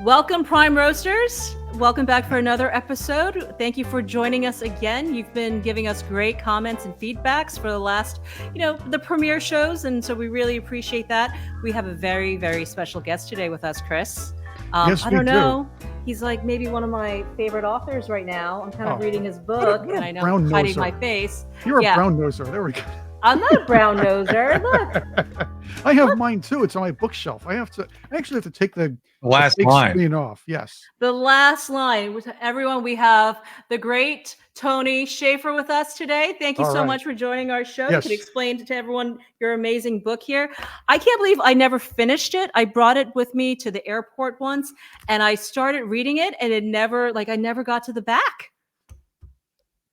Welcome, Prime Roasters. Welcome back for another episode. Thank you for joining us again. You've been giving us great comments and feedbacks for the last, the premiere shows, and so we really appreciate that. We have a very, very special guest today with us, Chris. Yes, I don't know. He's like maybe one of my favorite authors right now. I'm kind of reading his book, and I know I'm hiding my face. You're a brown noser. There we go. I'm not a brown noser. Look. I have mine too. It's on my bookshelf. I actually have to take the last line screen off. Yes. The last line. Everyone, we have the great Tony Shaffer with us today. Thank you so much for joining our show. Yes. You can explain to everyone your amazing book here. I can't believe I never finished it. I brought it with me to the airport once and I started reading it and I never got to the back.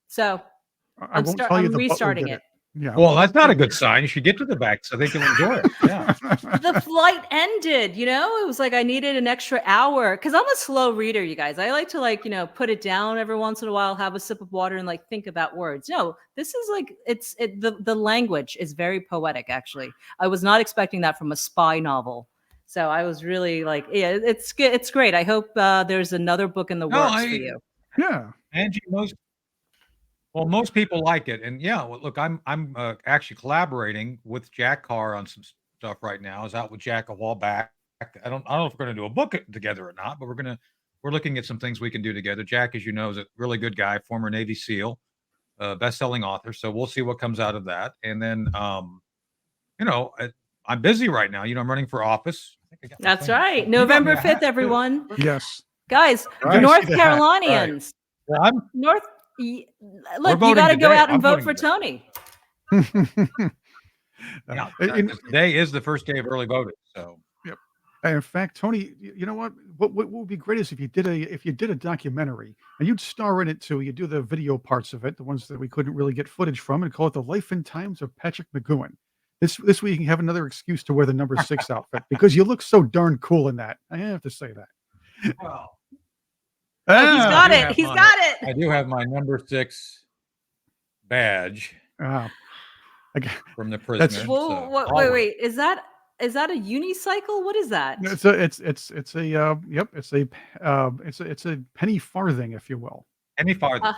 So I'm restarting it. Yeah. Well, that's not a good sign. You should get to the back so they can enjoy it. Yeah. The flight ended, it was like I needed an extra hour because I'm a slow reader, you guys. I like to put it down every once in a while, have a sip of water and think about words. No, this is the language is very poetic, actually. I was not expecting that from a spy novel. So I was really it's great. I hope there's another book in the works for you. Yeah. Angie, most people like it, and look, I'm actually collaborating with Jack Carr on some stuff right now. I was out with Jack a while back. I don't know if we're going to do a book together or not, but we're looking at some things we can do together. Jack, as you know, is a really good guy, former Navy SEAL, best-selling author. So we'll see what comes out of that. And then, I'm busy right now. I'm running for office. That's right, November 5th, everyone. Yes, guys, North Carolinians. Right. Well, look, you got to go out and vote for Tony. Today is the first day of early voting. So, yep. In fact, Tony, you know what would be great is if you did a documentary and you'd star in it too. You do the video parts of it, the ones that we couldn't really get footage from, and call it The Life and Times of Patrick McGowan. This week you can have another excuse to wear the number 6 outfit because you look so darn cool in that. I have to say that. Wow. He's got it. He's got it. I do have my number 6 badge from the prisoner. Wait. Is that a unicycle? What is that? It's a penny farthing, if you will. Penny farthing.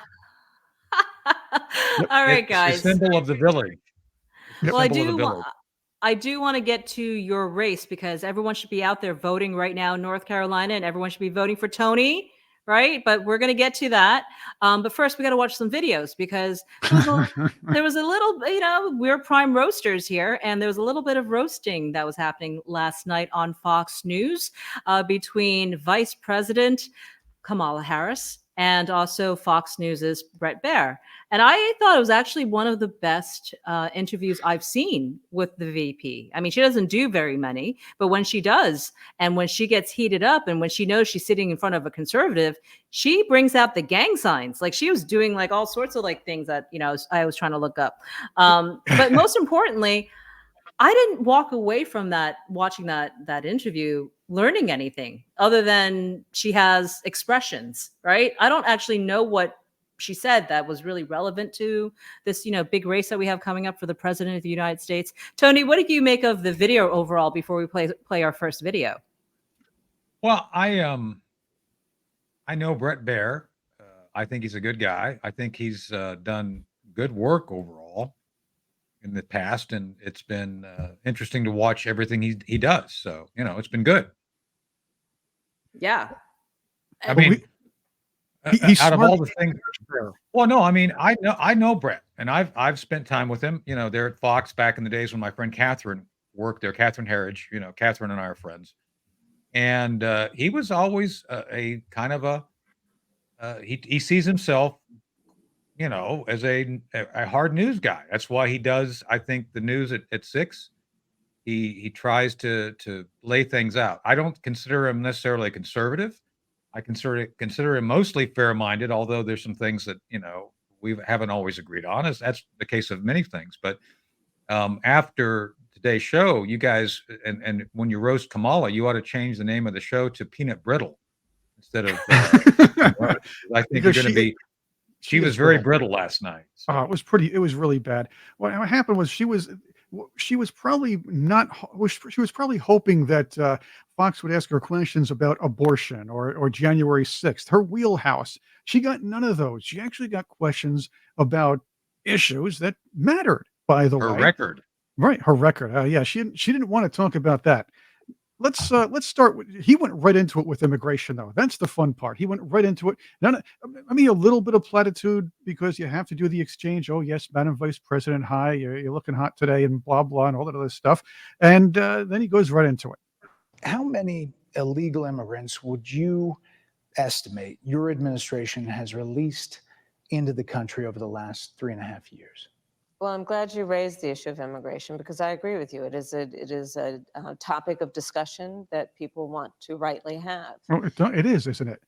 All right, guys. The symbol of the village. Well, I do want to get to your race because everyone should be out there voting right now in North Carolina, and everyone should be voting for Tony. Right. But we're going to get to that. But first, we got to watch some videos because there was a little, we're Prime Roasters here. And there was a little bit of roasting that was happening last night on Fox News between Vice President Kamala Harris and also Fox News's Brett Baier. And I thought it was actually one of the best interviews I've seen with the VP. I mean, she doesn't do very many, but when she does, and when she gets heated up and when she knows she's sitting in front of a conservative, she brings out the gang signs. Like she was doing all sorts of things that, I was trying to look up. But most importantly, I didn't walk away from watching that interview learning anything other than she has expressions, right? I don't actually know what she said that was really relevant to this, big race that we have coming up for the president of the United States. Tony, what did you make of the video overall before we play our first video? Well, I know Brett Baier. I think he's a good guy. I think he's done good work overall in the past, and it's been interesting to watch everything he does. So, it's been good. Yeah. I mean, he's out smart. of all the things. Well, no, I mean, I know Brett, and I've spent time with him, there at Fox back in the days when my friend Catherine worked there, Catherine Harris, Catherine and I are friends. And he was always a kind of he sees himself, as a hard news guy. That's why he does, I think, the news at 6. He tries to lay things out. I don't consider him necessarily conservative. I consider him mostly fair-minded, although there's some things that, we haven't always agreed on. That's the case of many things. But after today's show, you guys, and when you roast Kamala, you ought to change the name of the show to Peanut Brittle instead of I think you're going to be. She was very brittle last night. So. It was really bad. What happened was she was probably hoping that Fox would ask her questions about abortion or January 6th, her wheelhouse. She got none of those. She actually got questions about issues that mattered, by the Her way. record. Right, her record. Yeah, she didn't want to talk about that. Let's start with. He went right into it with immigration, though. That's the fun part. He went right into it. I mean, a little bit of platitude because you have to do the exchange. Oh yes, Madam Vice President, hi, you're looking hot today, and blah blah, and all that other stuff. And then he goes right into it. How many illegal immigrants would you estimate your administration has released into the country over the last 3.5 years? Well, I'm glad you raised the issue of immigration because I agree with you. It is a topic of discussion that people want to rightly have. Oh, it is, isn't it?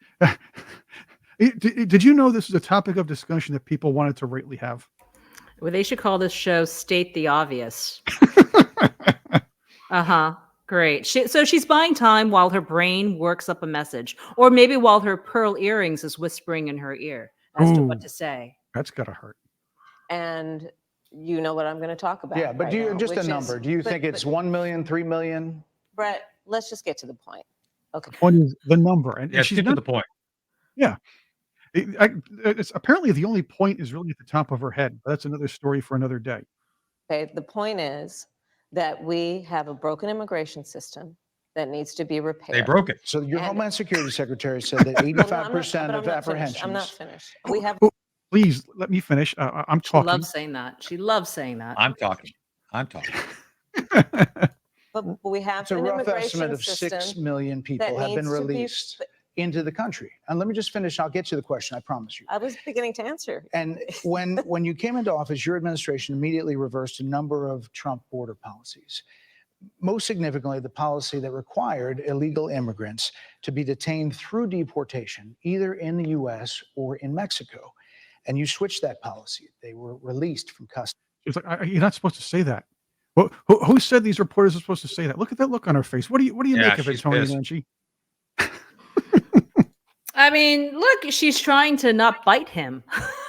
Did you know this is a topic of discussion that people wanted to rightly have? Well, they should call this show "State the Obvious." Great. So she's buying time while her brain works up a message, or maybe while her pearl earrings is whispering in her ear as to what to say. That's gotta hurt. And you know what I'm going to talk about. Yeah, but right do you now, just a which number? is- Do you think it's 1 million, 3 million? Brett, let's just get to the point. Okay. The point is the number, and Yeah, she's get to not. the point. Yeah, it's apparently the only point is really at the top of her head. But that's another story for another day. Okay. The point is that we have a broken immigration system that needs to be repaired. They broke it. So your And- Homeland Security Secretary said that 85% of apprehensions. I'm not finished. We have. Please let me finish. I'm She talking. loves saying that. She loves saying that. I'm talking. But we have It's a an rough immigration estimate of system 6 million people that have been needs to be- released into the country. And let me just finish. I'll get to the question, I promise you. I was beginning to answer. And when you came into office, your administration immediately reversed a number of Trump border policies. Most significantly, the policy that required illegal immigrants to be detained through deportation, either in the U.S. or in Mexico. And you switched that policy. They were released from custody. It's like you're not supposed to say that. Well, who said these reporters are supposed to say that? Look at that look on her face. What do you Yeah, make of it, she's Tony pissed. and Angie? I mean, look, she's trying to not bite him.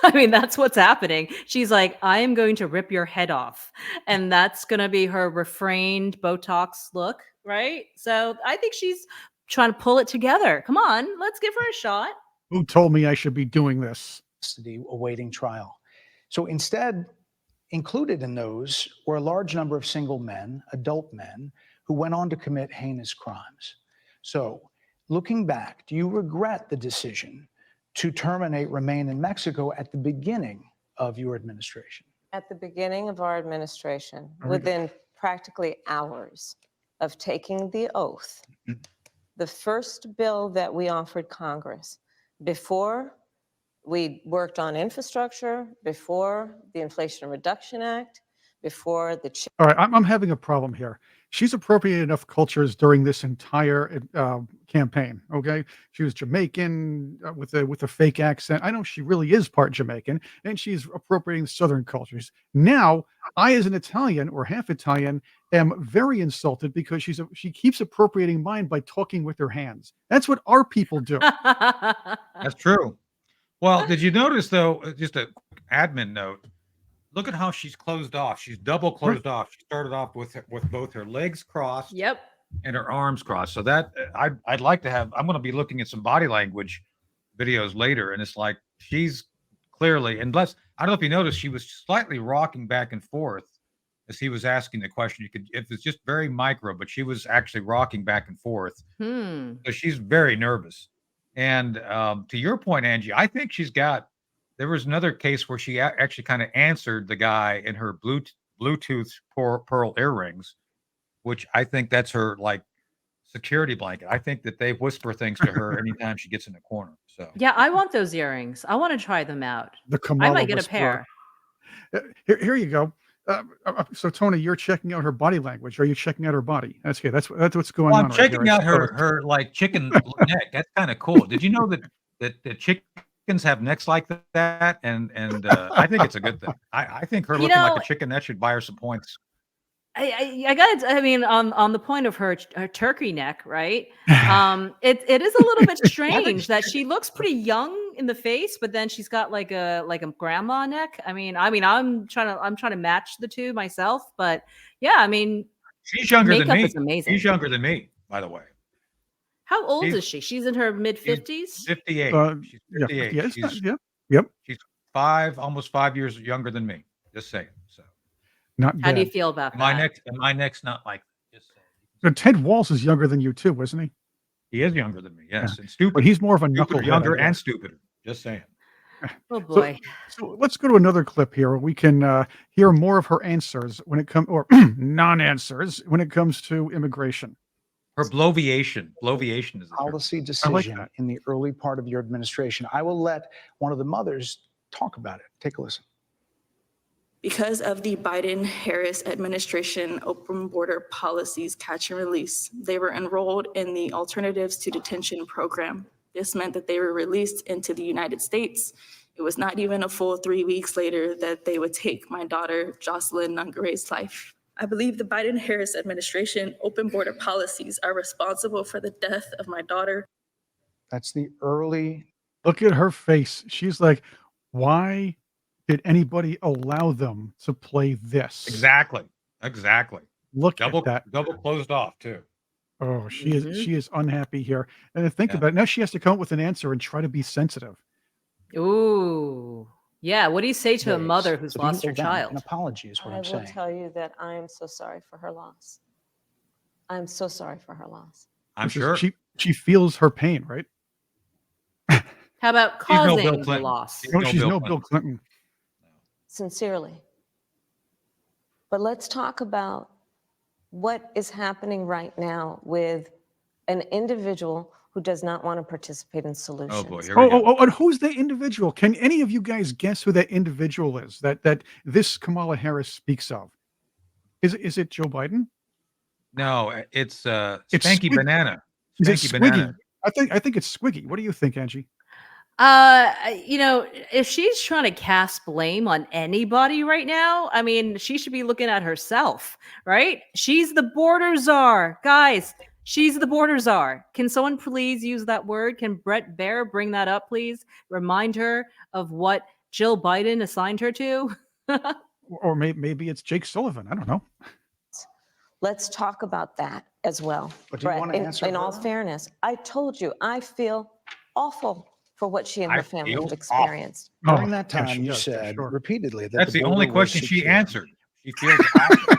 I mean, that's what's happening. She's like, I am going to rip your head off. And that's going to be her refrained Botox look, right? So I think she's trying to pull it together. Come on, let's give her a shot. Who told me I should be doing this? Custody awaiting trial. So instead, included in those were a large number of single men, adult men, who went on to commit heinous crimes. So looking back, do you regret the decision to terminate Remain in Mexico at the beginning of your administration? At the beginning of our administration, Very good. within practically hours of taking the oath, the first bill that we offered Congress, before we worked on infrastructure, before the Inflation Reduction Act, before the All right, I'm having a problem here. She's appropriated enough cultures during this entire campaign. Okay, she was Jamaican with a fake accent. I know she really is part Jamaican, and she's appropriating Southern cultures. Now, I, as an Italian or half Italian, am very insulted because she keeps appropriating mine by talking with her hands. That's what our people do. That's true. Well, did you notice though? Just a quick admin note. Look at how she's closed off. She's double closed off. She started off with both her legs crossed Yep. and her arms crossed. So that I'd like to have. I'm going to be looking at some body language videos later, and it's like she's clearly. Unless I don't know if you noticed, she was slightly rocking back and forth as he was asking the question. You could, if it's just very micro, but she was actually rocking back and forth. So she's very nervous. And to your point, Angie, I think she's got. There was another case where she actually kind of answered the guy in her Bluetooth pearl earrings, which I think that's her like security blanket. I think that they whisper things to her anytime she gets in the corner. So Yeah, I want those earrings. I want to try them out. The I Kamala might get a whisperer. pair. Here you go. So Tony, you're checking out her body language. Are you checking out her body? That's good. That's what's going well, on. I'm right checking here, I out suppose. her like chicken neck. That's kind of cool. Did you know that the chickens have necks like that? And I think it's a good thing. I think her looking like a chicken, that should buy her some points. I got. I mean, on the point of her turkey neck, right? It is a little bit strange that she looks pretty young in the face, but then she's got like a grandma neck. I mean, I'm trying to match the two myself, but yeah, I mean, She's younger than makeup me. is amazing. She's younger than me, by the way. How old She's is she? She's in her mid she's 50s. 58. She's Yeah, 58. yeah, it's not, yeah, yep, She's almost 5 years younger than me. Just saying. So not How do you bad. feel about my that? next not like just saying. So Ted Walls is younger than you too, isn't he? He is younger than me, Yeah, yes, and but stupider. he's more of a Stupider, knucklehead, I younger and guess. stupider. Just saying. Oh So, boy. so let's go to another clip here where we can hear more of her answers when it comes, or non-answers when it comes to immigration. Her bloviation. Bloviation is the term. Policy I like decision that. in the early part of your administration. I will let one of the mothers talk about it. Take a listen. Because of the Biden-Harris administration open border policies catch and release, they were enrolled in the Alternatives to Detention program. This meant that they were released into the United States. It was not even a full 3 weeks later that they would take my daughter, Jocelyn Nungare's life. I believe the Biden-Harris administration open border policies are responsible for the death of my daughter. That's the early. Look at her face. She's like, why did anybody allow them to play this? Exactly. Look Double at that. double closed off too. Oh, she is unhappy here. And then think Yeah. about it. Now she has to come up with an answer and try to be sensitive. Ooh. Yeah. What do you say to a mother who's So do you lost her owe them child? An apology is what I I'm will saying. tell you that I am so sorry for her loss. I'm so sorry for her loss. I'm This is- sure. she feels her pain, right? How about She's no Bill causing the Clinton. loss? She's No, no she's Bill no Clinton. Bill Clinton. Sincerely. But let's talk about what is happening right now with an individual who does not want to participate in solutions. Oh boy, here we Oh, go. and who's the individual? Can any of you guys guess who that individual is that this Kamala Harris speaks of? Is it Joe Biden? No, it's It's Spanky Squiggy. Banana. Is it Spanky Squiggy? Banana. I think it's Squiggy. What do you think, Angie? If she's trying to cast blame on anybody right now, I mean, she should be looking at herself, right? She's the border czar, guys. She's the border czar. Can someone please use that word? Can Brett Baier bring that up, please? Remind her of what Jill Biden assigned her to. Or maybe it's Jake Sullivan. I don't know. Let's talk about that as well. But do you Brett, want to answer in all her? fairness, I told you, I feel awful for what she and I her family feel have experienced. During Oh, that yeah, time, she you does, for said sure. repeatedly that That's the only border was question she secure. answered. She feels awful.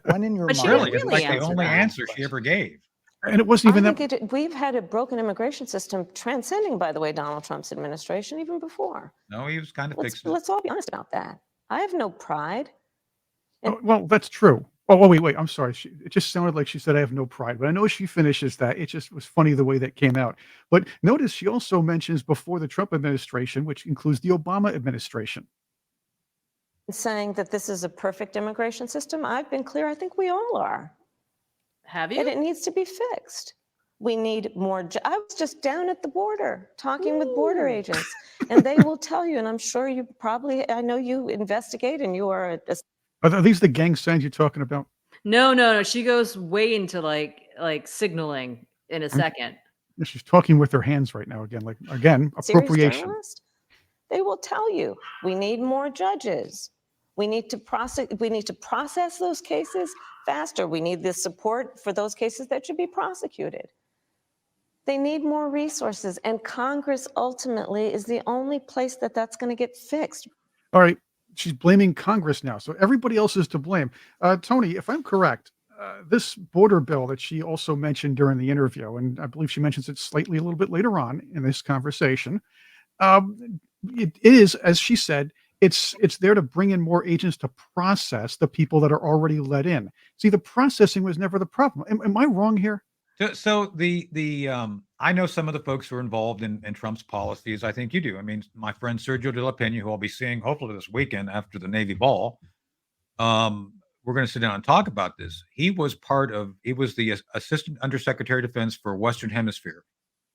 When in your But she mind, Really, it's really like the answered only that. answer she ever gave. And it wasn't even I that. think we've had a broken immigration system transcending, by the way, Donald Trump's administration, even before. No, he was kind of Let's, fixing it. let's all be honest about that. I have no pride. Oh, well, that's true. Oh, wait. I'm sorry. It just sounded like she said, I have no pride. But I know she finishes that. It just was funny the way that came out. But notice she also mentions before the Trump administration, which includes the Obama administration. Saying that this is a perfect immigration system, I've been clear, I think we all are. Have And you? it needs to be fixed. We need more. I was just down at the border talking with border agents, and they will tell you, and I'm sure you probably, I know you investigate and you are a Are these the gang signs you're talking about? No. She goes way into like signaling in a second. Yeah, she's talking with her hands right now again. Like, again, serious appropriation. journalist. They will tell you, we need more judges. We need to process those cases faster. We need the support for those cases that should be prosecuted. They need more resources, and Congress ultimately is the only place that that's going to get fixed. All right. She's blaming Congress now. So everybody else is to blame. Tony, if I'm correct, this border bill that she also mentioned during the interview, and I believe she mentions it slightly a little bit later on in this conversation, it is, as she said, it's there to bring in more agents to process the people that are already let in. See, the processing was never the problem. Am I wrong here? So I know some of the folks who are involved in Trump's policies. I think you do. I mean, my friend Sergio de la Pena, who I'll be seeing hopefully this weekend after the Navy ball, we're going to sit down and talk about this. He was the Assistant Undersecretary of Defense for Western Hemisphere.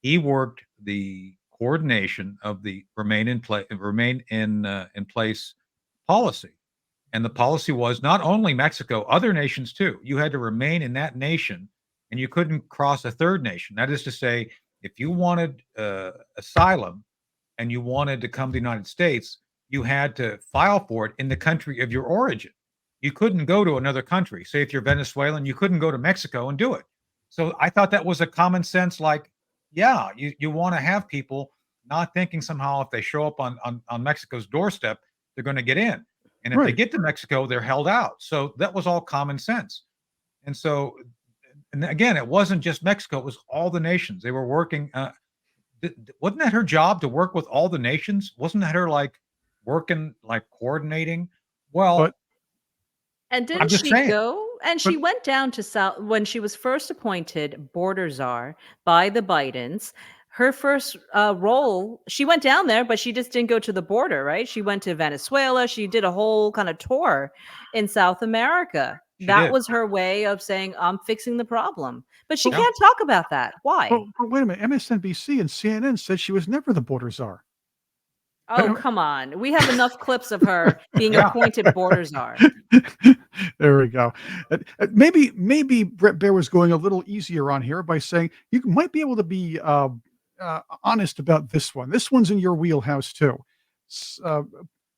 He worked the coordination of the remain in place policy. And the policy was not only Mexico, other nations too. You had to remain in that nation and you couldn't cross a third nation. That is to say, if you wanted asylum and you wanted to come to the United States, you had to file for it in the country of your origin. You couldn't go to another country. Say if you're Venezuelan, you couldn't go to Mexico and do it. So I thought that was a common sense, like, yeah, you want to have people not thinking somehow if they show up on Mexico's doorstep, they're going to get in. And if they Right. get to Mexico, they're held out. So that was all common sense. And so, and again, it wasn't just Mexico, it was all the nations. They were working. Wasn't that her job to work with all the nations? Wasn't that her like working, like coordinating? Well, But And I'm didn't just she saying. go? And but she went down to South when she was first appointed border czar by the Bidens. Her first role, she went down there, but she just didn't go to the border, right? She went to Venezuela. She did a whole kind of tour in South America. She That did. was her way of saying, I'm fixing the problem. But she but, Yeah. can't talk about that. Why? but wait a minute. MSNBC and CNN said she was never the border czar. Oh, come on. We have enough clips of her being Yeah. appointed border czar. There we go. Maybe Brett Baier was going a little easier on here by saying you might be able to be honest about this one. This one's in your wheelhouse too.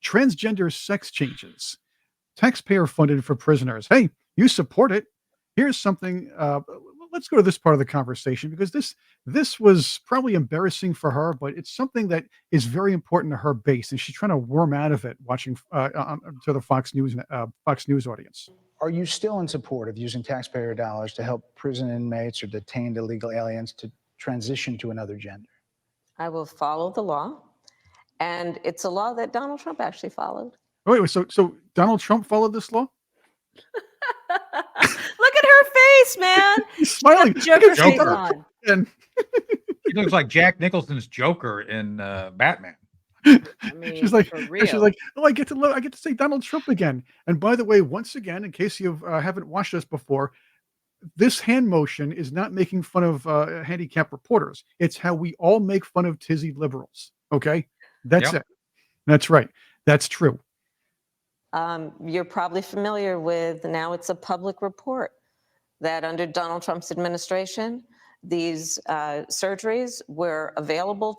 Transgender sex changes, taxpayer funded for prisoners. Hey, you support it. Here's something. Let's go to this part of the conversation because this was probably embarrassing for her, but it's something that is very important to her base, and she's trying to worm out of it. Watching to the Fox News audience. Are you still in support of using taxpayer dollars to help prison inmates or detained illegal aliens to transition to another gender? I will follow the law. And it's a law that Donald Trump actually followed. Oh, wait, so Donald Trump followed this law? Look at her face, man. He's smiling. She's got the Look Joker at face Joker. on. And He looks like Jack Nicholson's Joker in Batman. I mean, she's like, for she's real. like, oh, I get to say Donald Trump again. And by the way, once again, in case you haven't watched us before, this hand motion is not making fun of handicapped reporters. It's how we all make fun of tizzy liberals. Okay, that's Yep. it. That's right. That's true. You're probably familiar with, now it's a public report, that under Donald Trump's administration, these surgeries were available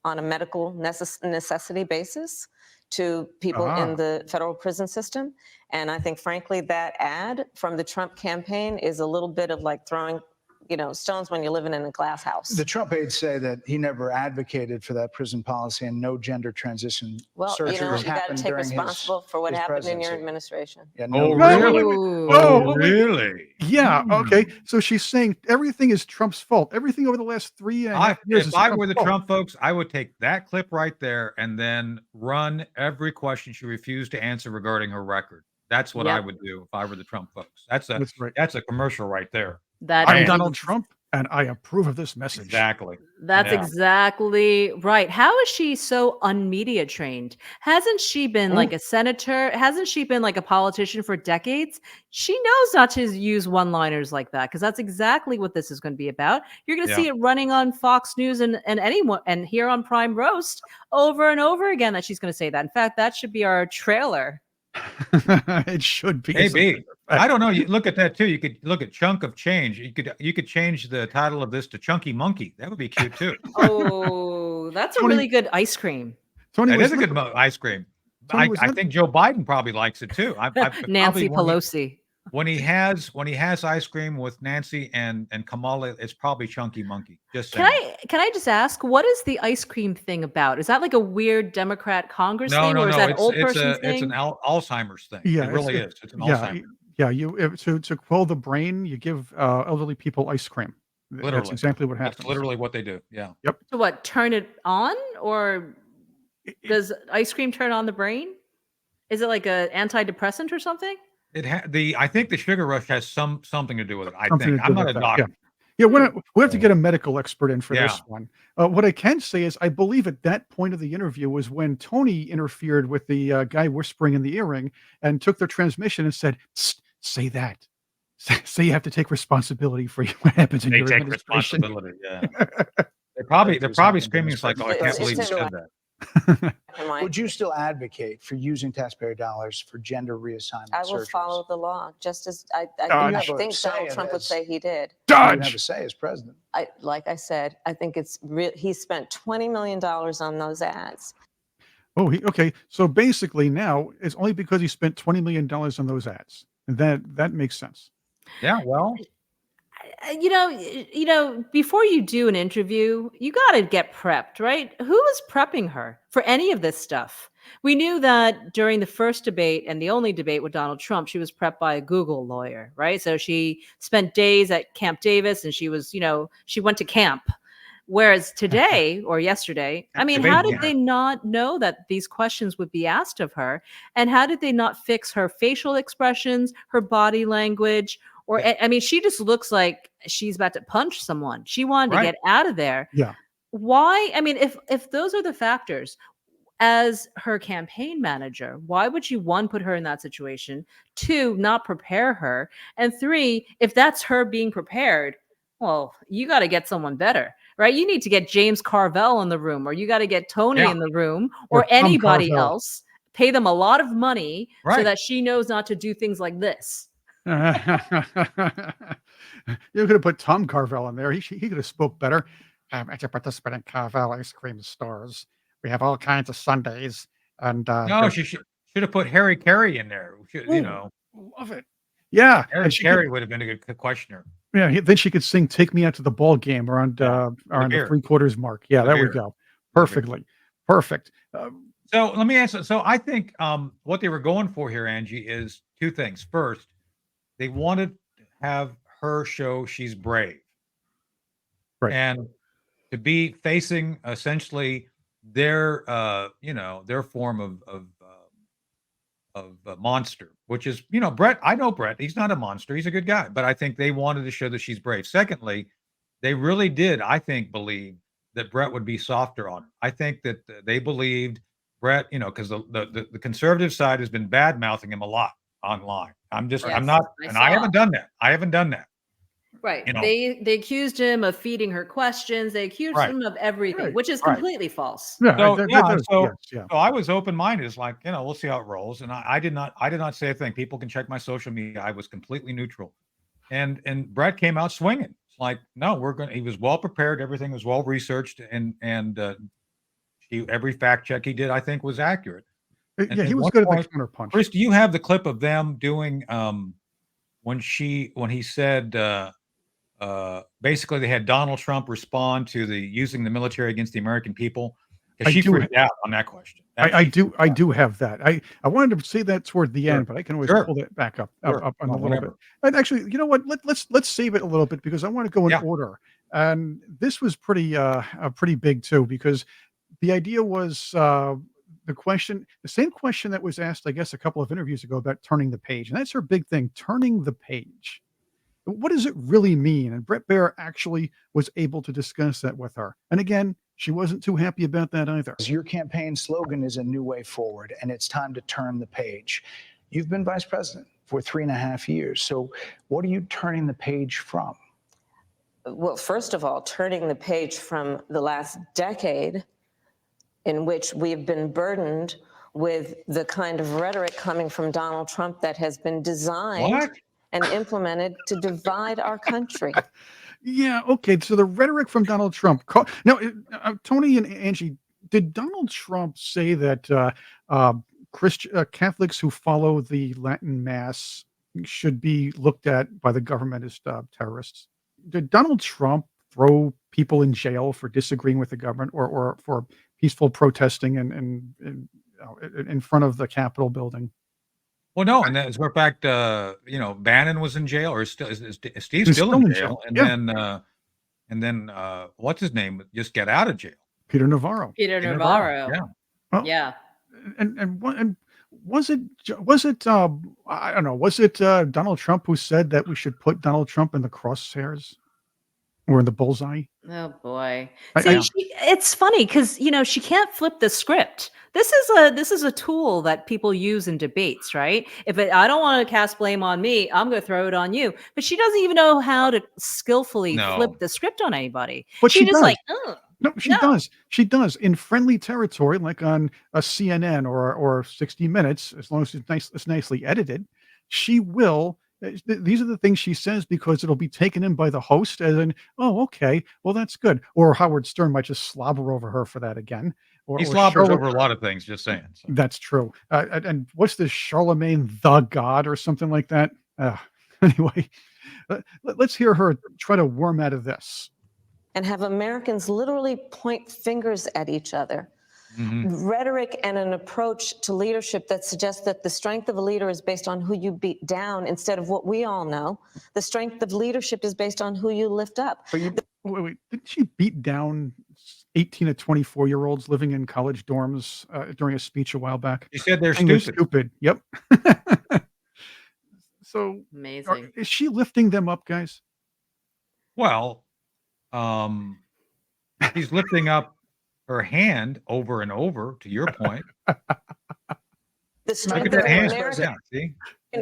on a medical necessity basis to people in the federal prison system. And I think, frankly, that ad from the Trump campaign is a little bit of like throwing, stones when you're living in a glass house. The Trump aides say that he never advocated for that prison policy and no gender transition Well, surgeries you got to happened take during responsible for what his happened in your presidency. administration. Yeah, Oh, No, really? Ooh. Oh, wait. really? Yeah. Okay. Hmm. So she's saying everything is Trump's fault. Everything over the last 3.5 years If is I Trump's were the fault. Trump folks, I would take that clip right there and then run every question she refused to answer regarding her record. That's what I Yep. would do if I were the Trump folks. That's That's right. a commercial right there. That I'm Man. is Donald Trump, and I approve of this message. Exactly. That's Yeah. exactly right. How is she so unmedia trained? Hasn't she been like a senator? Hasn't she been like a politician for decades? She knows not to use one-liners like that because that's exactly what this is going to be about. You're going to Yeah. see it running on Fox News and anyone and here on Prime Roast over and over again that she's going to say that. In fact, that should be our trailer. It should be. Maybe. I don't know. You look at that too. You could look at Chunk of Change. You could change the title of this to Chunky Monkey. That would be cute too. Oh, that's a Tony- really good ice cream. Tony That was is a good looking- ice cream. Tony I was I looking- think Joe Biden probably likes it too. Nancy probably Pelosi. when he has ice cream with Nancy and Kamala, it's probably Chunky Monkey. Just saying. Can I just ask, what is the ice cream thing about? Is that like a weird Democrat Congress thing, or is that an old person it's thing? an Alzheimer's thing. Yeah, it really is. It's an Yeah, Alzheimer's. yeah. To quell the brain, you give elderly people ice cream. That's Literally. exactly what happens. That's literally what they do. Yeah. To what, turn it on, or It- does ice cream turn on the brain? Is it like a antidepressant or something? I think the sugar rush has something to do with it. I Something think. to I'm do not with a that, doctor. Yeah, we have to get a medical expert in for Yeah. this one. What I can say is, I believe at that point of the interview was when Tony interfered with the guy whispering in the earring and took their transmission and said, "Psst, say that. Say you have to take responsibility for what happens in They your take administration." responsibilly. Yeah. They're probably screaming it's like, "Oh, I can't It's believe you just said that." Am I Would you still advocate for using taxpayer dollars for gender reassignment I will surgeries? follow the law, just as I Dodge. think Say Donald it Trump would as- say he did. You have a Dodge. say as president. Like I said, I think it's he spent $20 million on those ads. Oh, okay. So basically, now it's only because he spent $20 million on those ads, and that makes sense. Yeah. Well, Before you do an interview, you got to get prepped, right? Who is prepping her for any of this stuff? We knew that during the first debate and the only debate with Donald Trump, she was prepped by a Google lawyer, right? So she spent days at Camp Davis and she was, she went to camp. Whereas today or yesterday, I mean, how did they not know that these questions would be asked of her? And how did they not fix her facial expressions, her body language? Or, I mean, she just looks like she's about to punch someone. She wanted to get out of there. Yeah. Why? I mean, if those are the factors, as her campaign manager, why would you, one, put her in that situation, two, not prepare her, and three, if that's her being prepared, well, you got to get someone better, right? You need to get James Carvell in the room, or you got to get Tony in the room, or anybody else, pay them a lot of money so that she knows not to do things like this. You could have put Tom Carvell in there. He could have spoke better. As a participant in Carvell Ice Cream Stores, we have all kinds of sundaes. And no, she should have put Harry Carey in there. Love it. Yeah, Harry Carey would have been a good questioner. Yeah, then she could sing "Take Me Out to the Ball Game" around the 3/4 mark. Yeah, there we go. Perfectly, perfect. So let me answer. So I think what they were going for here, Angie, is two things. First, they wanted to have her show she's brave, and to be facing essentially their form of monster, which is Brett. I know Brett. He's not a monster. He's a good guy. But I think they wanted to show that she's brave. Secondly, they really did, I think, believe that Brett would be softer on her. I think that they believed Brett, because the conservative side has been bad mouthing him a lot online. I haven't done that. Right. They accused him of feeding her questions. They accused him of everything, which is completely false. Yeah. So I was open-minded. It's like, we'll see how it rolls. And I did not say a thing. People can check my social media. I was completely neutral. And Brett came out swinging. It's like, no, he was well prepared. Everything was well researched, and every fact check he did, I think, was accurate. Yeah, he was good at the counter punch. Chris, do you have the clip of them doing when he said basically they had Donald Trump respond to using the military against the American people? Because she freaked out on that question. I do have that. I wanted to say that toward the end, but I can always pull that back up on a little bit. And actually, you know what? Let's save it a little bit because I want to go in order. And this was pretty big too, because the idea was the same question that was asked, I guess, a couple of interviews ago about turning the page. And that's her big thing, turning the page. What does it really mean? And Brett Baier actually was able to discuss that with her. And again, she wasn't too happy about that either. Your campaign slogan is a new way forward, and it's time to turn the page. You've been vice president for 3.5 years. So what are you turning the page from? Well, first of all, turning the page from the last decade in which we've been burdened with the kind of rhetoric coming from Donald Trump that has been designed and implemented to divide our country. Yeah, okay. So the rhetoric from Donald Trump. Now, Tony and Angie, did Donald Trump say that Catholics who follow the Latin Mass should be looked at by the government as terrorists? Did Donald Trump throw people in jail for disagreeing with the government or for peaceful protesting in front of the Capitol building? Well, no, and as a matter of fact, Bannon was in jail, or Steve's still in jail, and then what's his name just got out of jail? Peter Navarro. Peter Navarro. Yeah. Well, yeah. And was it I don't know, was it Donald Trump who said that we should put Donald Trump in the crosshairs or in the bullseye? Oh boy. It's funny because she can't flip the script. This is a tool that people use in debates, right? I don't want to cast blame on me, I'm going to throw it on you. But she doesn't even know how to skillfully flip the script on anybody. But she just does. Does. She does in friendly territory, like on a CNN or 60 Minutes, as long as it's nicely edited. She will. These are the things she says because it'll be taken in by the host as in, oh, okay, well, that's good. Or Howard Stern might just slobber over her for that again. He slobbers over a lot of things, just saying. So. That's true. And what's this, Charlemagne the God or something like that? Anyway, Let's hear her try to worm out of this. And have Americans literally point fingers at each other. Rhetoric and an approach to leadership that suggests that the strength of a leader is based on who you beat down instead of what we all know. The strength of leadership is based on who you lift up. Wait, didn't she beat down 18 to 24-year-olds living in college dorms during a speech a while back? She said they're Saying stupid. Yep. So Amazing. is she lifting them up, guys? Well, he's lifting up her hand over and over, to your point. The strength of an American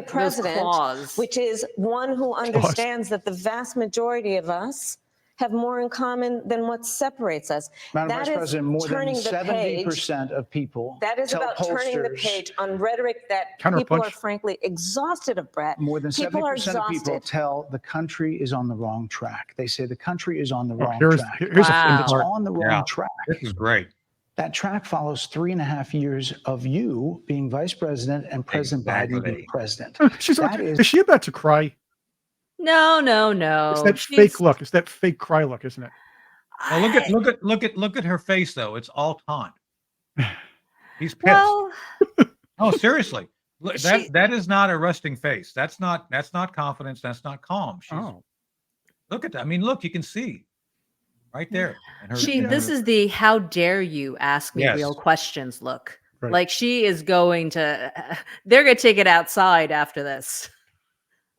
president, which is one who understands that the vast majority of us have more in common than what separates us. Madam That Vice is President, more than turning the page. 70% of people That is tell about turning the pollsters- page on rhetoric that people Counterpunch. are frankly exhausted of, Brett. More than People are 70% of people exhausted. tell the country is on the wrong track. They say the country is on the Oh, wrong here's track. a Wow. It's on the wrong Yeah. track. This is great. That track follows 3.5 years of you being vice president and President Biden being Exactly. president. Is is she about to cry? No. It's that fake look. It's that fake cry look, isn't it? Well, look at her face though. It's all taunt. He's pissed. Well, No, seriously. Look, She- that is not a resting face. That's not confidence. That's not calm. Look at that. I mean, look, you can see right there. And her- this is the how dare you ask me Yes. real questions look. Right. Like she is going to, they're going to take it outside after this.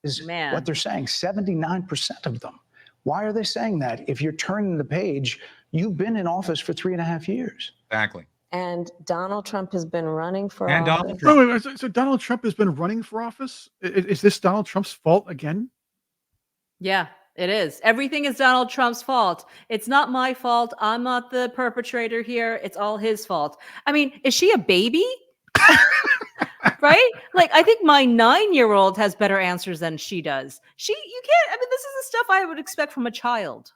is Man. what they're saying. 79% of them. Why are they saying that? If you're turning the page, you've been in office for 3.5 years. Exactly. And Donald Trump has been running for And office. Donald Trump. Wait, so Donald Trump has been running for office? Is this Donald Trump's fault again? Yeah, it is. Everything is Donald Trump's fault. It's not my fault. I'm not the perpetrator here. It's all his fault. I mean, is she a baby? Right? Like, I think my 9-year-old has better answers than she does. You can't, I mean, this is the stuff I would expect from a child.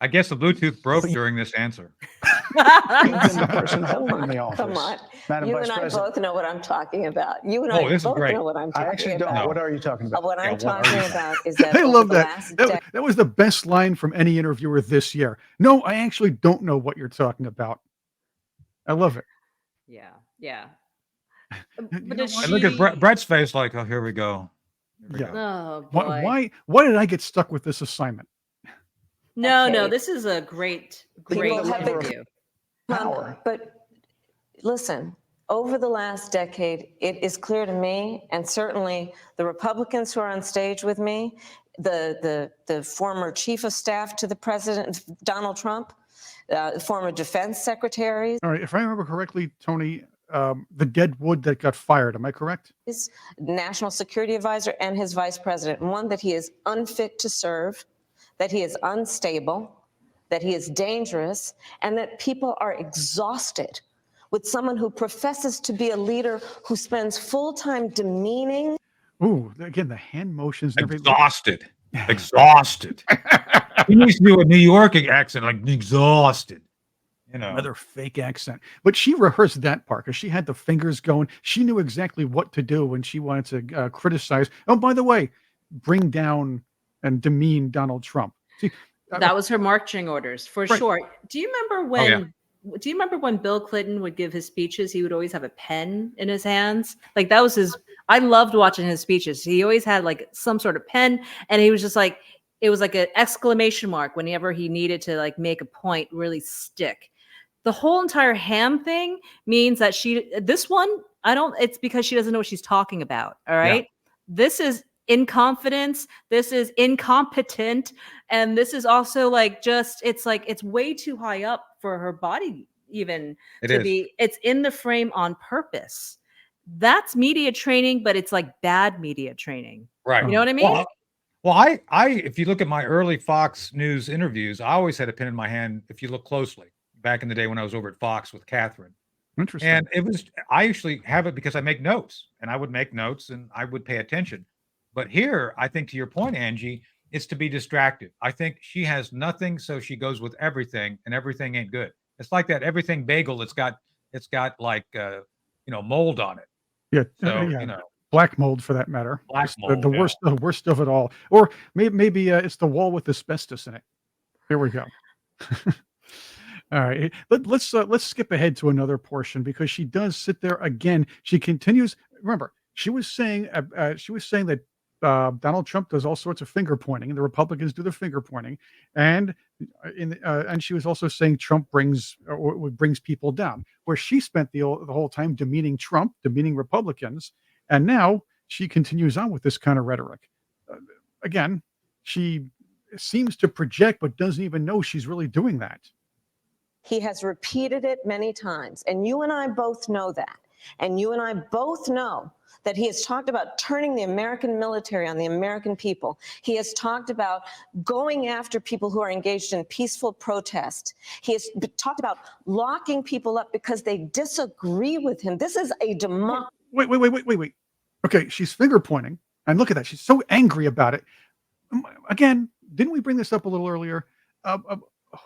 I guess the Bluetooth broke during this answer. You've been the person holding the office. Come on. Madam You Vice and I President. both know what I'm talking about. You and Oh, I this is both great. know what I'm I talking actually don't. about. What are you talking about? What I'm what are talking you- about is that I over love the that. last That was the best line from any interviewer this year. No, I actually don't know what you're talking about. I love it. Yeah. You But know does what? And look at she- Brett's face like, oh, here we go. Here we Yeah. go. Oh, boy. Why did I get stuck with this assignment? No, Okay. this is a great People have the- interview. Power. But listen, over the last decade, it is clear to me, and certainly the Republicans who are on stage with me, the former chief of staff to the president, Donald Trump, former defense secretaries, All right, if I remember correctly, Tony, the dead wood that got fired, am I correct? his national security advisor, and his vice president, one, that he is unfit to serve, that he is unstable, that he is dangerous, and that people are exhausted with someone who professes to be a leader who spends full time demeaning. Ooh, again, the hand motions and everything. Exhausted. Exhausted. He needs to do a New York accent, like exhausted. You know. Another fake accent. But she rehearsed that part because she had the fingers going. She knew exactly what to do when she wanted to criticize. Oh, by the way, bring down and demean Donald Trump. See, That was her marching orders for Right. sure. Do you remember Oh, yeah. when? Do you remember when Bill Clinton would give his speeches? He would always have a pen in his hands. Like that was his. I loved watching his speeches. He always had like some sort of pen, and he was just like it was like an exclamation mark whenever he needed to like make a point really stick. The whole entire ham thing means that this one, it's because she doesn't know what she's talking about. All right. This is inconfidence. This is incompetent. And this is also like, it's way too high up for her body even It to is. be, it's in the frame on purpose. That's media training, but it's like bad media training. Right. You know what I mean? Well, I if you look at my early Fox News interviews, I always had a pen in my hand. If you look closely, back in the day when I was over at Fox with Catherine, interesting. and I actually have it because I make notes, and I would make notes and I would pay attention. But here, I think to your point, Angie, it's to be distracted. I think she has nothing, so she goes with everything, and everything ain't good. It's like that everything bagel. It's got like mold on it. Yeah. So yeah. you know. black mold for that matter. Black Just mold, the yeah. worst of it all. Or maybe it's the wall with asbestos in it. Here we go. All right, let's skip ahead to another portion because she does sit there again. She continues. Remember, she was saying that Donald Trump does all sorts of finger pointing, and the Republicans do the finger pointing, and and she was also saying Trump brings people down. Where she spent the whole time demeaning Trump, demeaning Republicans, and now she continues on with this kind of rhetoric. Again, she seems to project, but doesn't even know she's really doing that. He has repeated it many times, and you and I both know that. And you and I both know that he has talked about turning the American military on the American people. He has talked about going after people who are engaged in peaceful protest. He has talked about locking people up because they disagree with him. This is a democracy. Wait. Okay, she's finger pointing, and look at that. She's so angry about it. Again, didn't we bring this up a little earlier?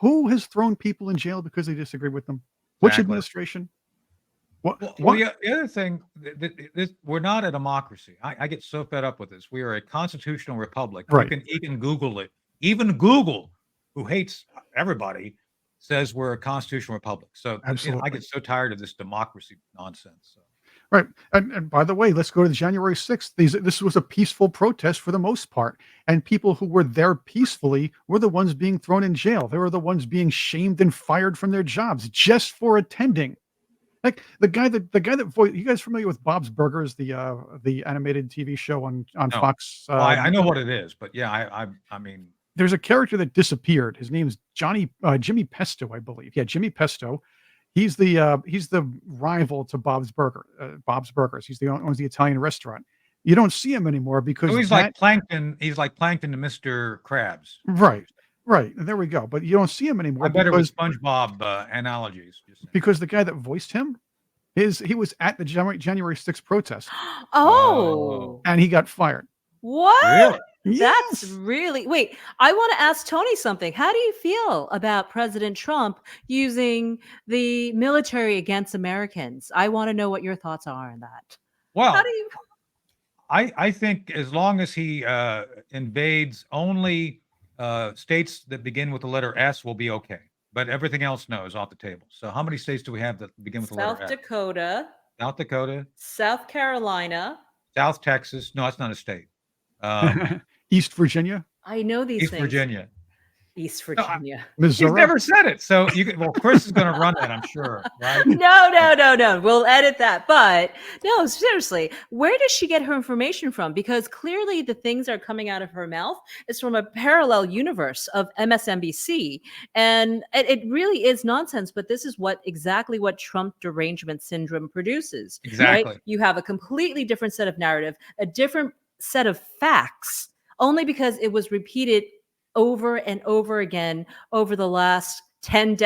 Who has thrown people in jail because they disagree with them? Which Exactly. administration? What? The other thing, we're not a democracy. I get so fed up with this. We are a constitutional republic. Right. You can Google it. Even Google, who hates everybody, says we're a constitutional republic. So Absolutely. I get so tired of this democracy nonsense. So. Right. And by the way, let's go to the January 6th. This was a peaceful protest for the most part. And people who were there peacefully were the ones being thrown in jail. They were the ones being shamed and fired from their jobs just for attending. Like the guy that voiced, you guys familiar with Bob's Burgers, the animated TV show on No. Fox? Well, I know what it is, but yeah, I mean, there's a character that disappeared. His name's Jimmy Pesto, I believe. Yeah, Jimmy Pesto. He's the rival to Bob's Burgers. He's owns the Italian restaurant. You don't see him anymore because he's like Plankton. He's like Plankton to Mr. Krabs. Right. There we go. But you don't see him anymore. I bet it was SpongeBob analogies. Because the guy that voiced him, he was at the January 6th protest. Oh. And he got fired. What? Really? That's really wait. I want to ask Tony something. How do you feel about President Trump using the military against Americans? I want to know what your thoughts are on that. Well, How do you? I think as long as he invades only states that begin with the letter S, will be okay. But everything else, no, is off the table. So how many states do we have that begin with the letter S? South Dakota, South Carolina, South Texas. No, that's not a state. East Virginia. I know these East things. Virginia. East Virginia. He's never said it. So Chris is going to run that, I'm sure. Right? No. We'll edit that. But no, seriously, where does she get her information from? Because clearly the things that are coming out of her mouth is from a parallel universe of MSNBC. And it really is nonsense. But this is exactly what Trump derangement syndrome produces. Exactly. Right? You have a completely different set of narrative, a different set of facts, only because it was repeated over and over again over the last 10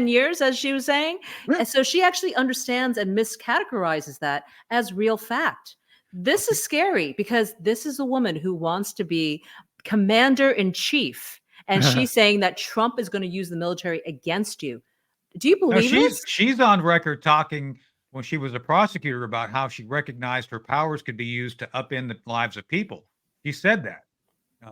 years, as she was saying. Yeah. And so she actually understands and miscategorizes that as real fact. This is scary because this is a woman who wants to be commander in chief. And she's saying that Trump is going to use the military against you. Do you believe this? She's on record talking when she was a prosecutor about how she recognized her powers could be used to upend the lives of people. She said that.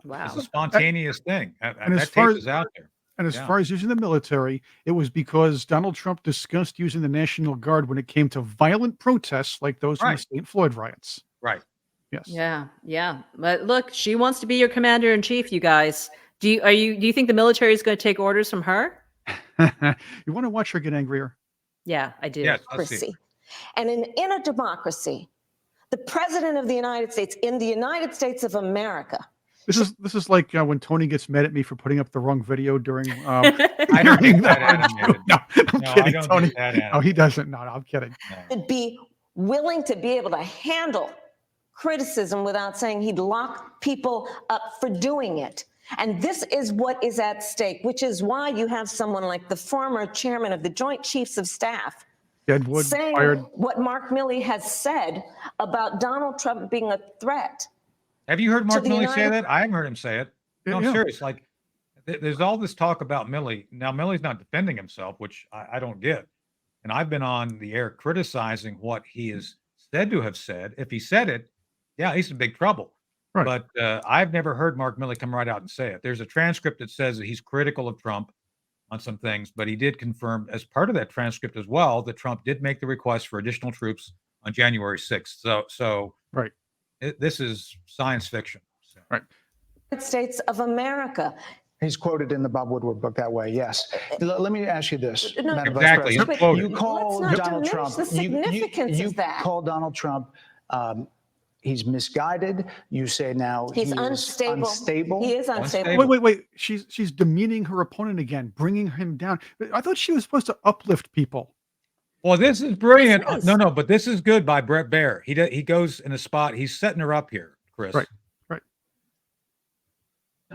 Wow. It's a spontaneous thing. And that tape is out there. And as far as using the military, it was because Donald Trump discussed using the National Guard when it came to violent protests like those from the St. Floyd riots. Right. Yes. Yeah. But look, she wants to be your commander in chief, you guys. Do you think the military is going to take orders from her? You want to watch her get angrier? Yeah, I do. Yes, Democracy. And in a democracy, the president of the United States, in the United States of America. This is like when Tony gets mad at me for putting up the wrong video during. I don't think that animated. No, I'm kidding, I don't Tony. think that No, he doesn't. No, I'm kidding. Would be willing to be able to handle criticism without saying he'd lock people up for doing it. And this is what is at stake, which is why you have someone like the former chairman of the Joint Chiefs of Staff Deadwood saying fired. what Mark Milley has said about Donald Trump being a threat. Have you heard Mark Milley say that? I haven't heard him say it. No, I'm serious. Like, there's all this talk about Milley. Now, Milley's not defending himself, which I don't get. And I've been on the air criticizing what he is said to have said. If he said it, Yeah, he's in big trouble. Right. But I've never heard Mark Milley come right out and say it. There's a transcript that says that he's critical of Trump on some things, but he did confirm as part of that transcript as well that Trump did make the request for additional troops on January 6th. So Right. This is science fiction. So. Right. United States of America. He's quoted in the Bob Woodward book that way. Yes. Let me ask you this, No, Madam Vice exactly. President. You Let's call not Donald diminish Trump. the significance you of that. call Donald Trump. He's misguided. You say now He's he is unstable. unstable. He is unstable. Wait. She's demeaning her opponent again, bringing him down. I thought she was supposed to uplift people. Well, this is brilliant. Yes. No, but this is good by Brett Baier. He goes in a spot. He's setting her up here, Chris. Right.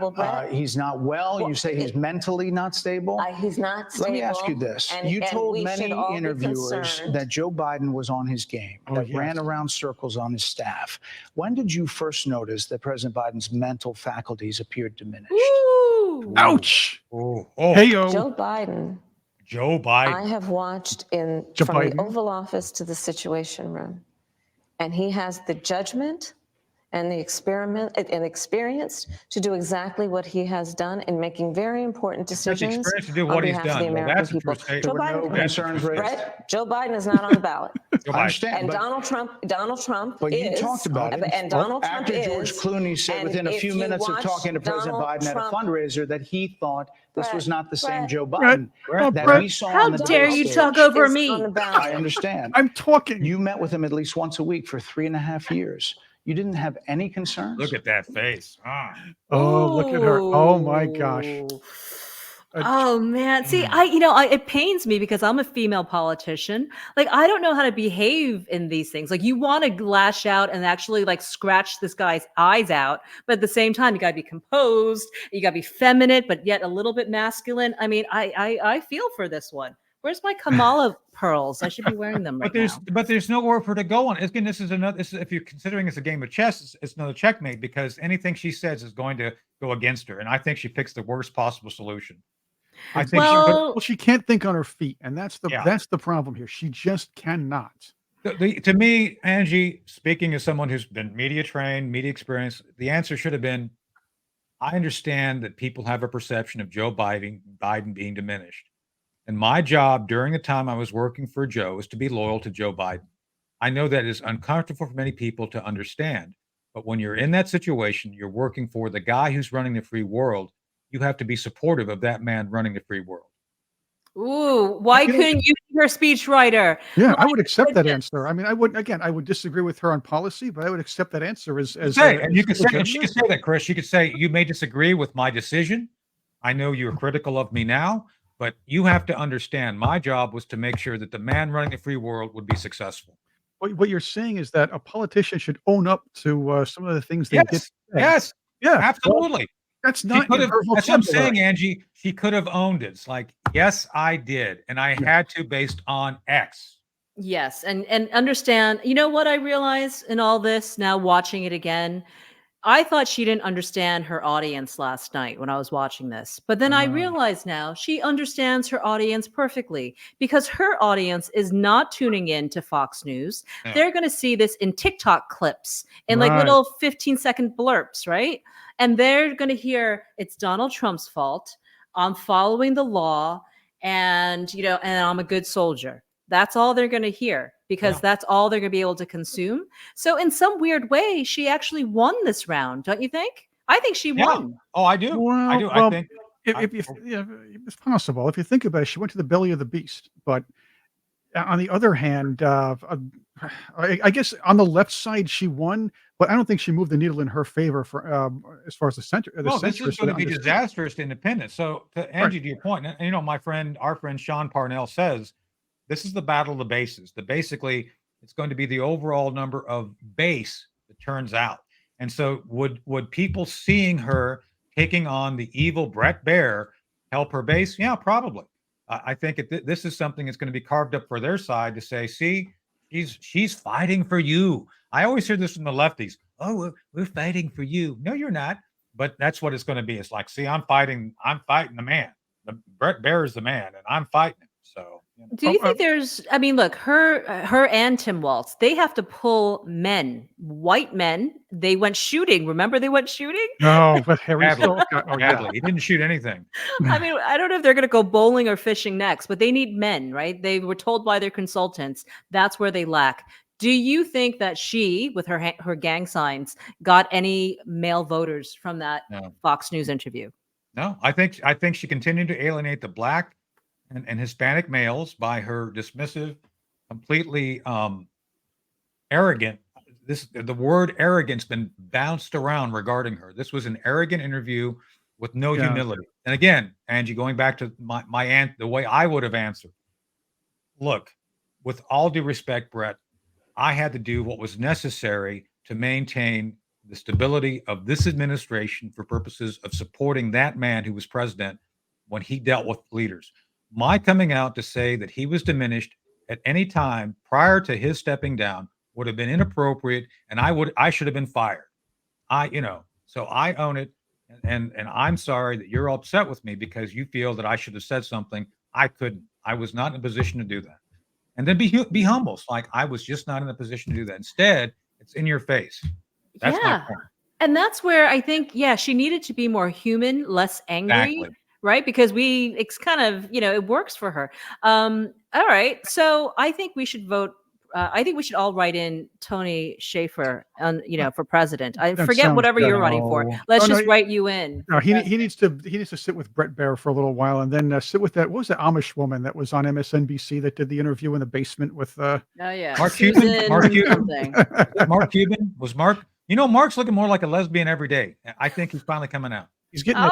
Well, Brett, He's not well. You say he's mentally not stable. he's not stable. Let me ask you this. You and told we many should all be interviewers concerned. that Joe Biden was on his game, that yes. ran around circles on his staff. When did you first notice that President Biden's mental faculties appeared diminished? Ooh. Ouch. Oh, Heyo. Joe Biden, Joe Biden. I have watched from Biden. the Oval Office to the Situation Room, and he has the judgment and the experience to do exactly what he has done in making very important He has the decisions experience to do on what he's behalf of done. the Well, American that's a true people. statement. Joe There were no Biden, concerns raised. Brett, Joe Biden is not on the ballot. Joe I Biden. understand. And but Donald Trump But you is. talked about it. And Donald Trump After is. George Clooney said and within a if few you minutes of watch talking to President Donald Biden at a Trump- fundraiser that he thought this Brett, was not the same Brett, Joe Brett, Biden that Brett, we saw how on the dare debate you stage. talk over is me? on the ballot. I understand. I'm talking. You met with him at least once a week for 3.5 years. You didn't have any concerns? Look at that face. Oh, look at her. Oh my gosh. Ooh. Uh, Oh man. See, it pains me because I'm a female politician. Like, I don't know how to behave in these things. Like, you want to lash out and actually like scratch this guy's eyes out, but at the same time, you gotta be composed, you gotta be feminine, but yet a little bit masculine. I mean, I feel for this one. Where's my Kamala pearls? I should be wearing them right now. But there's nowhere for her to go on. Again, this is if you're considering it's a game of chess, it's another checkmate because anything she says is going to go against her. And I think she picks the worst possible solution. I think well, she can't think on her feet, and that's Yeah. the problem here. She just cannot. to me, Angie, speaking as someone who's been media trained, media experienced, the answer should have been, I understand that people have a perception of Joe Biden being diminished. And my job during the time I was working for Joe is to be loyal to Joe Biden. I know that is uncomfortable for many people to understand, but when you're in that situation, you're working for the guy who's running the free world. You have to be supportive of that man running the free world. Ooh, why couldn't you be her speechwriter? Yeah, I would accept that answer. I mean, I would disagree with her on policy, but I would accept that answer as And you could say, and she could say that, Chris. She could say, you may disagree with my decision. I know you're critical of me now, but you have to understand my job was to make sure that the man running the free world would be successful. What you're saying is that a politician should own up to some of the things they did. Yes. Yeah. Absolutely. That's not in her that's what I'm saying, vocabulary. Angie. She could have owned it. It's like, yes, I did. And I had to based on X. Yes, and understand, you know what I realized in all this now watching it again? I thought she didn't understand her audience last night when I was watching this. But then I realize now she understands her audience perfectly because her audience is not tuning in to Fox News. Yeah. They're going to see this in TikTok clips and like Right. little 15-second blurps, right? And they're going to hear it's Donald Trump's fault. I'm following the law and, and I'm a good soldier. That's all they're going to hear because that's all they're going to be able to consume. So in some weird way, she actually won this round, don't you think? I think she won. Oh, I do. Well, I do. well, I think it's possible. If you think about it, she went to the belly of the beast. But on the other hand, I guess on the left side she won, but I don't think she moved the needle in her favor for as far as the center. this is going to be disastrous to independence. So, to Angie, to your point, and, our friend Sean Parnell says this is the battle of the bases. Basically, it's going to be the overall number of base that turns out. And so, would people seeing her taking on the evil Brett Baier help her base? Yeah, probably. I think this is something that's going to be carved up for their side to say, see, she's fighting for you. I always hear this from the lefties. Oh, we're fighting for you. No, you're not. But that's what it's going to be. It's like, see, I'm fighting the man. Brett Baier is the man, and I'm fighting him. So Do you think there's, I mean, look, her and Tim Walz, they have to pull men, white men. They went shooting. Remember they went shooting? No, but Harry Badly. still, oh yeah. Badly. He didn't shoot anything. I mean, I don't know if they're going to go bowling or fishing next, but they need men, right? They were told by their consultants that's where they lack. Do you think that she, with her gang signs, got any male voters from that Fox News interview? No, I think she continued to alienate the Black and Hispanic males by her dismissive, completely arrogant. The word arrogance been bounced around regarding her. This was an arrogant interview with no humility. And again, Angie, going back to my the way I would have answered. Look, with all due respect, Brett, I had to do what was necessary to maintain the stability of this administration for purposes of supporting that man who was president when he dealt with leaders. My coming out to say that he was diminished at any time prior to his stepping down would have been inappropriate, and I should have been fired. So I own it, and I'm sorry that you're upset with me because you feel that I should have said something. I couldn't. I was not in a position to do that. And then be humble. It's like I was just not in a position to do that. Instead, it's in your face. That's my point. And that's where I think, she needed to be more human, less angry. Exactly. Right? Because it's kind of, it works for her. All right. So I think we should vote. I think we should all write in Tony Shaffer for president. I forget whatever you're running for. Let's just write you in. No, he needs to sit with Brett Baier for a little while and then sit with that. What was that Amish woman that was on MSNBC that did the interview in the basement with Mark Cuban? Mark Cuban? Was Mark? Mark's looking more like a lesbian every day. I think he's finally coming out. He's getting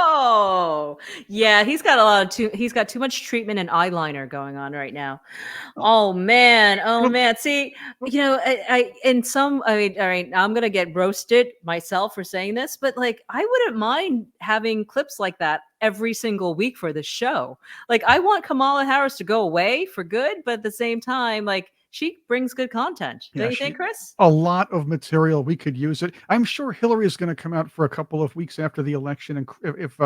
he's got he's got too much treatment and eyeliner going on right now. Oh man. See, all right, I'm gonna get roasted myself for saying this, but like I wouldn't mind having clips like that every single week for the show. Like I want Kamala Harris to go away for good, but at the same time, like she brings good content. Don't you think, Chris? A lot of material. We could use it. I'm sure Hillary is going to come out for a couple of weeks after the election, and if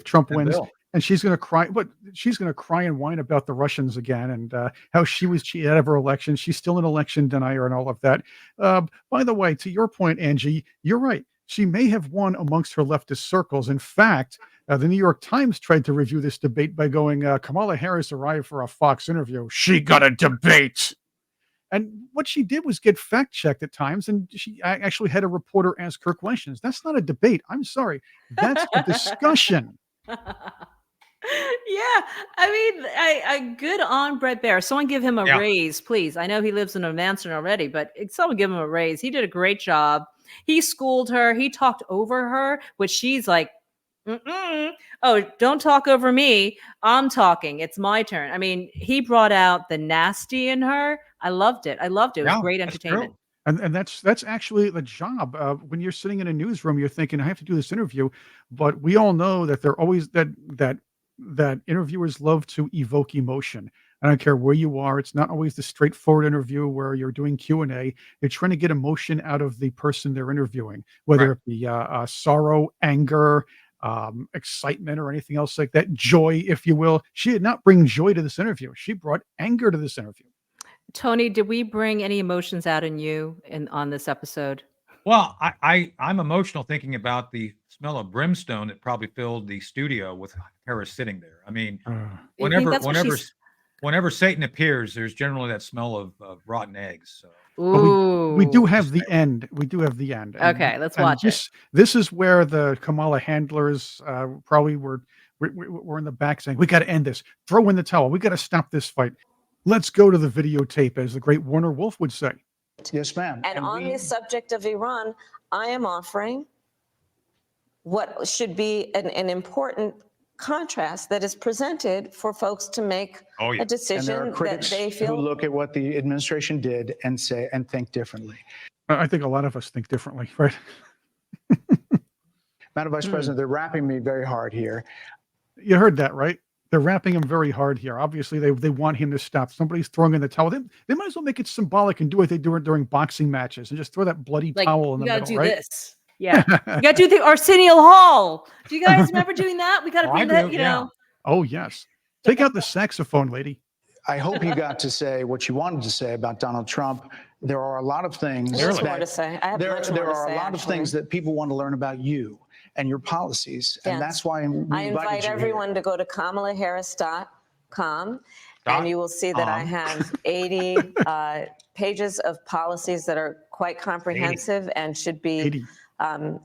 Trump wins, and she's going to cry. But she's going to cry and whine about the Russians again, and how she was cheated out of her election. She's still an election denier and all of that. By the way, to your point, Angie, you're right. She may have won amongst her leftist circles. In fact, the New York Times tried to review this debate by going, Kamala Harris arrived for a Fox interview. She got a debate. And what she did was get fact-checked at times, and she actually had a reporter ask her questions. That's not a debate. I'm sorry. That's a discussion. I mean, good on Brett Baier. Someone give him a raise, please. I know he lives in a mansion already, but someone give him a raise. He did a great job. He schooled her. He talked over her, which she's like, oh, don't talk over me. I'm talking. It's my turn. I mean, he brought out the nasty in her. I loved it. It was great entertainment. And that's actually the job. When you're sitting in a newsroom, you're thinking, I have to do this interview, but we all know that they're always that interviewers love to evoke emotion. I don't care where you are. It's not always the straightforward interview where you're doing Q&A. You're trying to get emotion out of the person they're interviewing, whether it be sorrow, anger, excitement, or anything else like that. Joy, if you will. She did not bring joy to this interview. She brought anger to this interview. Tony, did we bring any emotions out in you on this episode? Well, I'm emotional thinking about the smell of brimstone that probably filled the studio with Harris sitting there. I mean, whenever Satan appears, there's generally that smell of rotten eggs. So. We do have the end. We do have the end. Okay, let's watch it. This is where the Kamala handlers probably were in the back saying, we got to end this. Throw in the towel. We got to stop this fight. Let's go to the videotape, as the great Warner Wolf would say. Yes, ma'am. And on the subject of Iran, I am offering what should be an important contrast that is presented for folks to make a decision and there are critics that they feel. Who look at what the administration did and say and think differently. I think a lot of us think differently, right? Madam Vice President, they're rapping me very hard here. You heard that, right? They're rapping him very hard here. Obviously, they want him to stop. Somebody's throwing in the towel. They might as well make it symbolic and do what they do during boxing matches and just throw that bloody towel in the middle, right? This. Yeah. You got to do the Arsenio Hall. Do you guys remember doing that? We got to bring that, you know. Oh, yes. Take out the saxophone, lady. I hope you got to say what you wanted to say about Donald Trump. There are a lot of things There's Clearly. more to say. I have there, much more there to are say, a lot of actually. things that people want to learn about you and your policies, and Yes. that's why we I invited invite you everyone to go to KamalaHarris.com, Dot and you will see that I com. have 80 pages of policies that are quite comprehensive and should be 80.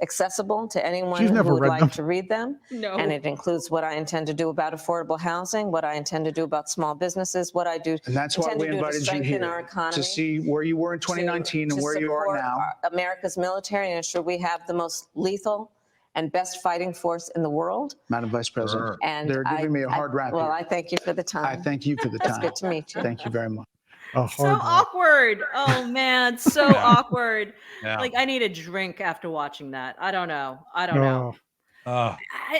accessible to anyone She's who never would read like them. to read them. No. And it includes what I intend to do about affordable housing, what I intend to do about small businesses, what I do And that's why intend we to do to invited you strengthen our here, economy, to see where you were in 2019 and where you are support now. America's military and ensure we have the most lethal and best fighting force in the world. Madam Vice President, Sure. And they're giving me a hard rap Well, here. I thank you for the time. I thank you for the time. It's good to meet you. Thank you very much. A So hard rap. awkward. Oh man, so Yeah. awkward. Yeah. Like I need a drink after watching that. I don't know. I don't know. Oh,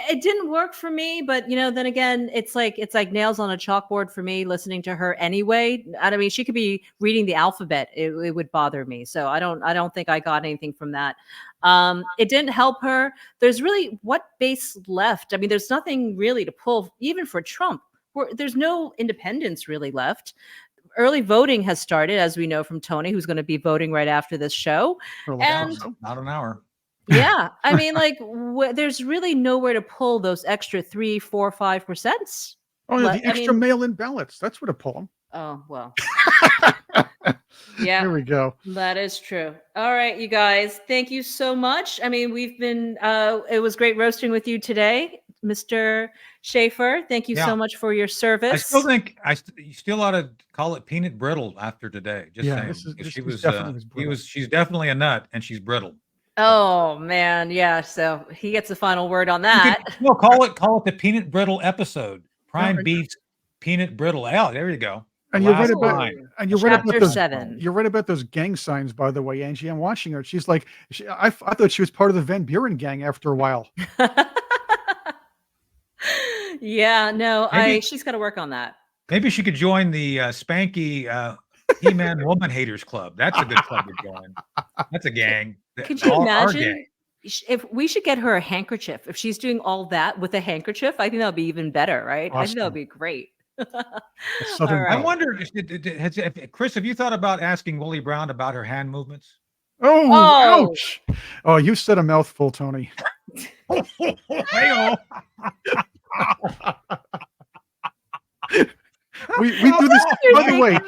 It didn't work for me, but then again, it's like nails on a chalkboard for me listening to her anyway. I mean, she could be reading the alphabet. It would bother me. So I don't think I got anything from that. It didn't help her. There's really what base left? I mean, there's nothing really to pull, even for Trump. There's no independence really left. Early voting has started, as we know from Tony, who's going to be voting right after this show. And Not an hour. yeah, I mean, like, there's really nowhere to pull those extra 3, 4, 5%. oh yeah, Let- the I extra mean- mail-in ballots. That's where to pull them. Oh, well. There Yeah, we go. that is true. All right, you guys, thank you so much. I mean, we've been, it was great roasting with you today, Mr. Shaffer. Thank you Yeah. so much for your service. I still think you still ought to call it peanut brittle after today. Just Yeah, saying. this is- 'Cause this she is was definitely brittle. she's definitely a nut and she's brittle. Oh, man. Yeah, so he gets the final word on that. No, call it the peanut brittle episode. Prime No, beef peanut brittle. Oh, there you go. And you're Last right about line. and you're right about Chapter those 7. you're right about those gang signs, by the way, Angie. I'm watching her. She's like, I thought she was part of the Van Buren gang after a while. Yeah, no, Maybe- she's got to work on that. Maybe she could join the Spanky He-Man Woman Haters Club. That's a good club to join. That's a gang. Could you Our imagine gang. if we should get her a handkerchief? If she's doing all that with a handkerchief, I think that would be even better, right? I think that would Awesome. be great. Southern All I right. wonder, Chris, have you thought about asking Willie Brown about her hand movements? Oh, Oh. ouch. Oh, you said a mouthful, Tony. Hey-oh. We do this, by the way,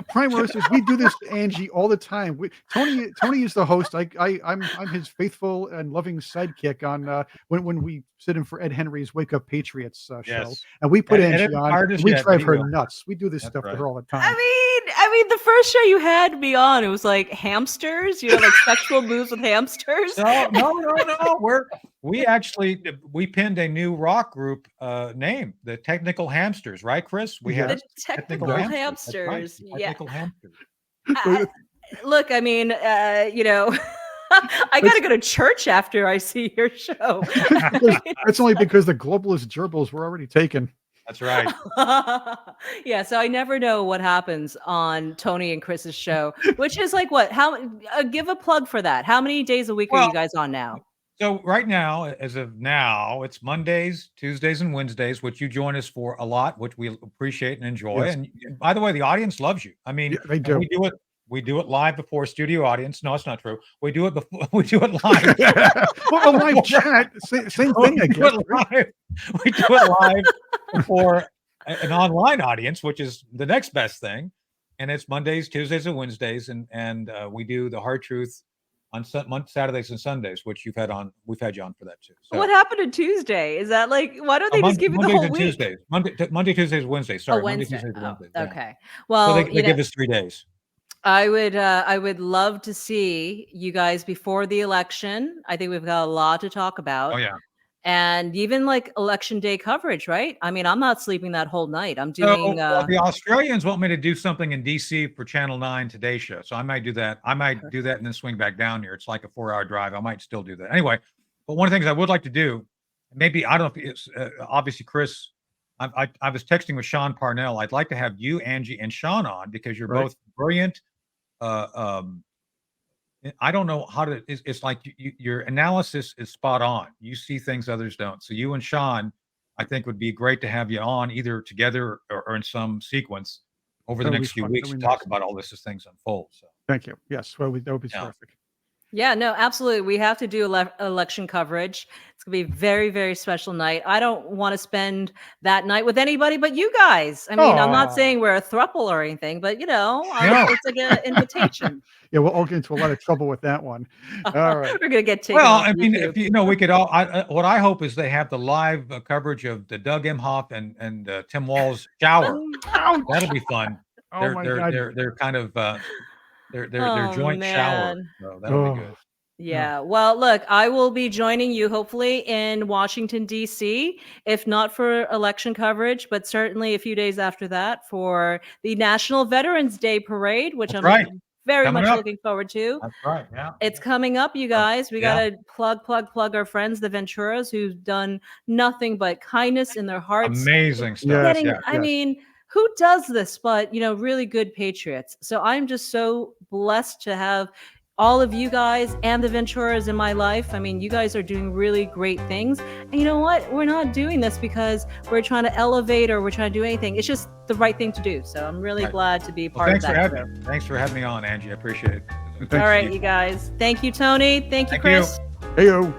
Prime Roasters, we do this to Angie all the time. Tony is the host. I'm his faithful and loving sidekick on when we sit in for Ed Henry's Wake Up Patriots show. Yes. And we put Ed Angie hasn't on. fired us And we yet, but drive he her will. nuts. We do this That's stuff to right. her all the time. I mean, the first show you had me on, it was like hamsters, like sexual moves with hamsters. No. We pinned a new rock group name, the Technical Hamsters, right, Chris? We Yeah. have The technical That's right, hamsters. the Yeah. Technical Hamsters. Look, I mean, I got to go to church after I see your show. That's only because the globalist gerbils were already taken. That's right. Yeah, so I never know what happens on Tony and Chris's show, which is like what? How? Give a plug for that. How many days a week are you Well, guys on now? So right now, as of now, it's Mondays, Tuesdays, and Wednesdays, which you join us for a lot, which we appreciate and enjoy. Yes. And by the way, the audience loves you. I mean, Yeah, they and do. we do it live before a studio audience. No, it's not true. We do it before we do it live. Well, a live chat, same thing, I We do guess. it live. We do it live before an online audience, which is the next best thing. And it's Mondays, Tuesdays, and Wednesdays, and we do the hard truth on Saturdays and Sundays, which we've had you on for that too. So, What happened to Tuesday? Is that like why don't they just give you the Mondays whole and week? Tuesdays. Monday, Tuesdays, Wednesdays. Sorry, Monday, Wednesday. Tuesdays, Oh, Wednesdays. yeah. okay. So Well, they give us 3 days. I would love to see you guys before the election. I think we've got a lot to talk about. Oh yeah. And even like election day coverage, right? I mean, I'm not sleeping that whole night. I'm So doing the Australians want me to do something in DC for Channel 9 Today Show. So I might do that. I might do that and then swing back down here. It's like a 4-hour drive. I might still do that. Anyway, but one of the things I would like to do, maybe, I don't know if it's obviously Chris, I was texting with Sean Parnell. I'd like to have you, Angie, and Sean on because you're Right. both brilliant. I don't know how to, it's like your analysis is spot on. You see things others don't. So you and Sean, I think would be great to have you on either together or in some sequence over the That would next be few fun. weeks That to would be talk nice. about all this as things unfold. So Thank you. Yes, well, that would be Yeah. terrific. Yeah, no, absolutely. We have to do election coverage. It's gonna be a very, very special night. I don't want to spend that night with anybody but you guys. I mean, I'm not Aw. saying we're a throuple or anything, but No. it's like an invitation. Yeah, we'll all get into a lot of trouble with that one. All right. We're gonna get taken Well, off I mean, YouTube. if you know, we could all. What I hope is they have the live coverage of the Doug Imhoff and Tim Wall's shower. Ouch! That'll be fun. Oh my God. They're kind of their Oh, joint shower. man. So that'll be good. Oh, Yeah. Well, look, I will be joining you hopefully in Washington, D.C., if not for election coverage, but certainly a few days after that for the National Veterans Day Parade, which That's I'm right. very Coming much up. looking forward to. That's right. Yeah. It's coming up, you guys. We Yeah. got to plug our friends, the Venturas, who've done nothing but kindness in their hearts. Amazing stuff. Yes, Getting, Yeah. I yes. mean, who does this but, really good patriots? So I'm just so blessed to have all of you guys and the Venturas in my life. I mean, you guys are doing really great things. And you know what? We're not doing this because we're trying to elevate or we're trying to do anything. It's just the right thing to do. So I'm really Right. glad to be Well, part of thanks for that. having me on, Angie. I appreciate it. All right, you guys. Thank you, Tony. Thank you, Thank you. Chris. Heyo.